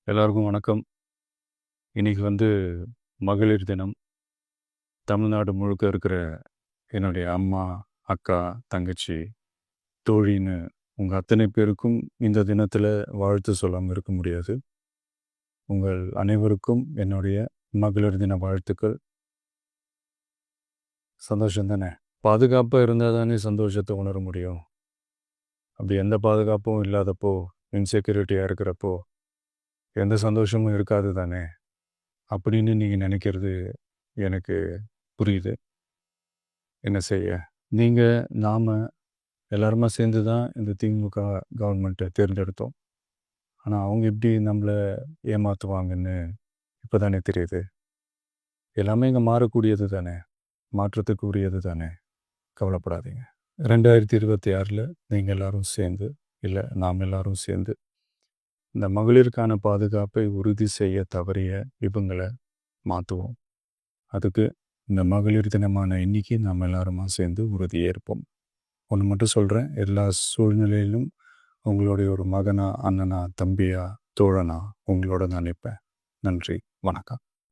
எல்லாருக்கும் வணக்கம். இன்னைக்கு மகளிர் தினம். தமிழ்நாடு முழுக்க இருக்கிற என்னுடைய அம்மா, அக்கா, தங்கச்சி, தோழின்னு உங்க அத்தனை பேருக்கும் இந்த தினத்துல வாழ்த்து சொல்லாம இருக்க முடியாது. உங்கள் அனைவருக்கும் என்னுடைய மகளிர் தின வாழ்த்துக்கள். சந்தோஷம் தானே? பாதுகாப்பா இருந்தா தானே சந்தோஷத்தை உணர முடியும். அப்படி எந்த பாதுகாப்பும் இல்லாதப்போ, இன்செக்யூரிட்டியா இருக்கிறப்போ, எந்த சந்தோஷமும் இருக்காது தானே அப்படின்னு நீங்க நினைக்கிறது எனக்கு புரியுது. என்ன செய்ய? நீங்க, நாம எல்லாருமா சேர்ந்து தான் இந்த திமுக கவர்மெண்ட்டை தேர்ந்தெடுத்தோம். ஆனால் அவங்க எப்படி நம்மளை ஏமாற்றுவாங்கன்னு இப்போ தானே தெரியுது. எல்லாமே இங்கே மாறக்கூடியது தானே, மாற்றத்துக்கு உரியது தானே. கவலைப்படாதீங்க. 2026 நீங்கள் எல்லாரும் சேர்ந்து, இல்லை நாம் எல்லாரும் சேர்ந்து இந்த மகளிருக்கான பாதுகாப்பை உறுதி செய்ய தவறிய இவங்களை மாற்றுவோம். அதுக்கு இந்த மகளிர் தினமான இன்னைக்கு நாம் எல்லாருமா சேர்ந்து உறுதியேற்போம். ஒன்று மட்டும் சொல்கிறேன், எல்லா சூழ்நிலையிலும் உங்களுடைய ஒரு மகனா, அண்ணனா, தம்பியா, தோழனா உங்களோட நான் நிற்பேன். நன்றி, வணக்கம்.